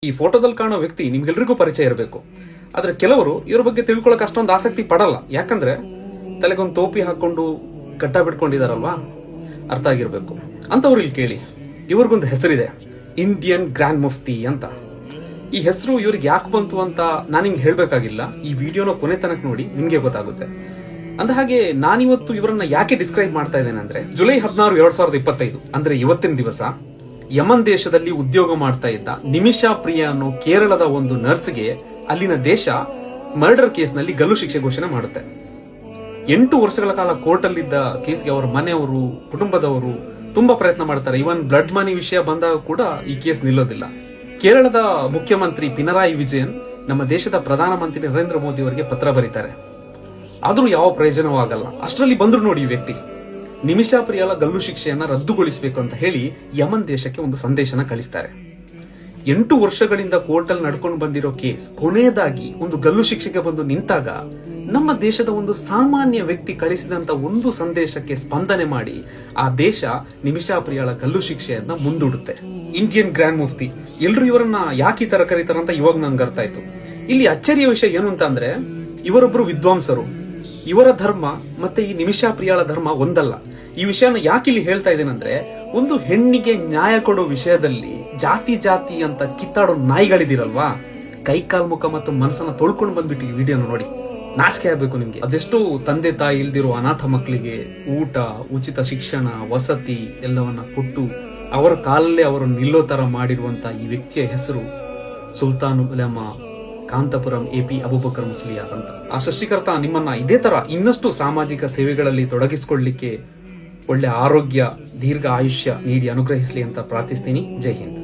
ಈ ಫೋಟೋದಲ್ಲಿ ಕಾಣೋ ವ್ಯಕ್ತಿ ನಿಮ್ಗೆಲ್ರಿಗೂ ಪರಿಚಯ ಇರಬೇಕು. ಆದ್ರೆ ಕೆಲವರು ಇವ್ರ ಬಗ್ಗೆ ತಿಳ್ಕೊಳಕ್ ಅಷ್ಟೊಂದು ಆಸಕ್ತಿ ಪಡಲ್ಲ. ಯಾಕಂದ್ರೆ ತಲೆಗೊಂದು ಟೋಪಿ ಹಾಕೊಂಡು ಗಡ್ಡ ಬಿಟ್ಕೊಂಡಿದಾರಲ್ವಾ, ಅರ್ಥ ಆಗಿರ್ಬೇಕು ಅಂತವ್ರು ಇಲ್ಲಿ ಕೇಳಿ. ಇವ್ರಿಗೊಂದು ಹೆಸರಿದೆ, ಇಂಡಿಯನ್ ಗ್ರ್ಯಾಂಡ್ ಮುಫ್ತಿ ಅಂತ. ಈ ಹೆಸರು ಇವ್ರಿಗೆ ಯಾಕೆ ಬಂತು ಅಂತ ನಾನು ಹಿಂಗೆ ಹೇಳ್ಬೇಕಾಗಿಲ್ಲ. ಈ ವಿಡಿಯೋನ ಕೊನೆ ತನಕ ನೋಡಿ ನಿಮ್ಗೆ ಗೊತ್ತಾಗುತ್ತೆ. ಅಂದ ಹಾಗೆ ನಾನಿವತ್ತು ಇವರನ್ನ ಯಾಕೆ ಡಿಸ್ಕ್ರೈಬ್ ಮಾಡ್ತಾ ಇದ್ದೇನೆ ಅಂದ್ರೆ, ಜುಲೈ 16, 2025 ಅಂದ್ರೆ ಇವತ್ತಿನ ದಿವಸ ಯಮನ್ ದೇಶದಲ್ಲಿ ಉದ್ಯೋಗ ಮಾಡ್ತಾ ಇದ್ದ ನಿಮಿಷಾ ಪ್ರಿಯಾ ಅನ್ನೋ ಕೇರಳದ ಒಂದು ನರ್ಸ್ಗೆ ಅಲ್ಲಿನ ದೇಶ ಮರ್ಡರ್ ಕೇಸ್ನಲ್ಲಿ ಗಲ್ಲು ಶಿಕ್ಷೆ ಘೋಷಣೆ ಮಾಡುತ್ತೆ. 8 ವರ್ಷಗಳ ಕಾಲ ಕೋರ್ಟ್ ಅಲ್ಲಿದ್ದ ಕೇಸ್ಗೆ ಅವರ ಮನೆಯವರು, ಕುಟುಂಬದವರು ತುಂಬಾ ಪ್ರಯತ್ನ ಮಾಡ್ತಾರೆ. ಇವನ್ ಬ್ಲಡ್ ಮನಿ ವಿಷಯ ಬಂದಾಗ ಕೂಡ ಈ ಕೇಸ್ ನಿಲ್ಲೋದಿಲ್ಲ. ಕೇರಳದ ಮುಖ್ಯಮಂತ್ರಿ ಪಿನರಾಯಿ ವಿಜಯನ್ ನಮ್ಮ ದೇಶದ ಪ್ರಧಾನಮಂತ್ರಿ ನರೇಂದ್ರ ಮೋದಿ ಅವರಿಗೆ ಪತ್ರ ಬರೀತಾರೆ. ಆದ್ರೂ ಯಾವ ಪ್ರಯೋಜನವಾಗಲ್ಲ. ಅಷ್ಟರಲ್ಲಿ ಬಂದ್ರು ನೋಡಿ ಈ ವ್ಯಕ್ತಿ ನಿಮಿಷಾ ಪ್ರಿಯಾಳ ಗಲ್ಲು ಶಿಕ್ಷೆಯನ್ನ ರದ್ದುಗೊಳಿಸಬೇಕು ಅಂತ ಹೇಳಿ ಯಮನ್ ದೇಶಕ್ಕೆ ಒಂದು ಸಂದೇಶನ ಕಳಿಸ್ತಾರೆ. 8 ವರ್ಷಗಳಿಂದ ಕೋರ್ಟ್ ಅಲ್ಲಿ ನಡ್ಕೊಂಡು ಬಂದಿರೋ ಕೇಸ್ ಕೊನೆಯದಾಗಿ ಒಂದು ಗಲ್ಲು ಶಿಕ್ಷೆಗೆ ಬಂದು ನಿಂತಾಗ ನಮ್ಮ ದೇಶದ ಒಂದು ಸಾಮಾನ್ಯ ವ್ಯಕ್ತಿ ಕಳಿಸಿದಂತ ಒಂದು ಸಂದೇಶಕ್ಕೆ ಸ್ಪಂದನೆ ಮಾಡಿ ಆ ದೇಶ ನಿಮಿಷಾ ಪ್ರಿಯಾಳ ಗಲ್ಲು ಶಿಕ್ಷೆಯನ್ನ ಮುಂದೂಡುತ್ತೆ. ಇಂಡಿಯನ್ ಗ್ರ್ಯಾಂಡ್ ಮುಫ್ತಿ, ಎಲ್ರು ಇವರನ್ನ ಯಾಕೆ ಈ ತರ ಕರೀತಾರಂತ ಇವಾಗ ನಂಗೆ ಅರ್ಥ ಆಯ್ತು. ಇಲ್ಲಿ ಅಚ್ಚರಿಯ ವಿಷಯ ಏನು ಅಂತ ಅಂದ್ರೆ, ಇವರೊಬ್ರು ವಿದ್ವಾಂಸರು. ಇವರ ಧರ್ಮ ಮತ್ತೆ ಈ ನಿಮಿಷಾ ಪ್ರಿಯಾಳ ಧರ್ಮ ಒಂದಲ್ಲ. ಈ ವಿಷಯನ ಯಾಕೆ ಇಲ್ಲಿ ಹೇಳ್ತಾ ಇದ್ದೇನೆಂದ್ರೆ, ಒಂದು ಹೆಣ್ಣಿಗೆ ನ್ಯಾಯ ಕೊಡೋ ವಿಷಯದಲ್ಲಿ ಜಾತಿ ಜಾತಿ ಅಂತ ಕಿತ್ತಾಡೋ ನಾಯಿಗಳಿದಿರಲ್ವಾ, ಕೈಕಾಲ್ ಮುಖ ಮತ್ತು ಮನಸ್ಸನ್ನ ತೊಳ್ಕೊಂಡು ಬಂದ್ಬಿಟ್ಟು ಈ ವಿಡಿಯೋನ ನೋಡಿ, ನಾಚಿಕೆ ಆಗ್ಬೇಕು ನಿಮ್ಗೆ. ಅದೆಷ್ಟೋ ತಂದೆ ತಾಯಿ ಇಲ್ದಿರೋ ಅನಾಥ ಮಕ್ಕಳಿಗೆ ಊಟ, ಉಚಿತ ಶಿಕ್ಷಣ, ವಸತಿ ಎಲ್ಲವನ್ನ ಕೊಟ್ಟು ಅವರ ಕಾಲಲ್ಲೇ ಅವರು ನಿಲ್ಲೋ ತರ ಮಾಡಿರುವಂತ ಈ ವ್ಯಕ್ತಿಯ ಹೆಸರು ಸುಲ್ತಾನ್ ಉಲಮಾ ಕಾಂತಪುರಂ AP ಅಬೂಬಕರ್ ಮುಸ್ಲಿಯಾರ್ ಅಂತ. ಆ ಸೃಷ್ಟಿಕರ್ತ ನಿಮ್ಮನ್ನ ಇದೇ ತರ ಇನ್ನಷ್ಟು ಸಾಮಾಜಿಕ ಸೇವೆಗಳಲ್ಲಿ ತೊಡಗಿಸಿಕೊಳ್ಳಲಿಕ್ಕೆ ಒಳ್ಳೆ ಆರೋಗ್ಯ, ದೀರ್ಘ ಆಯುಷ್ಯ ನೀಡಿ ಅನುಗ್ರಹಿಸಲಿ ಅಂತ ಪ್ರಾರ್ಥಿಸ್ತೀನಿ. ಜೈ ಹಿಂದ್.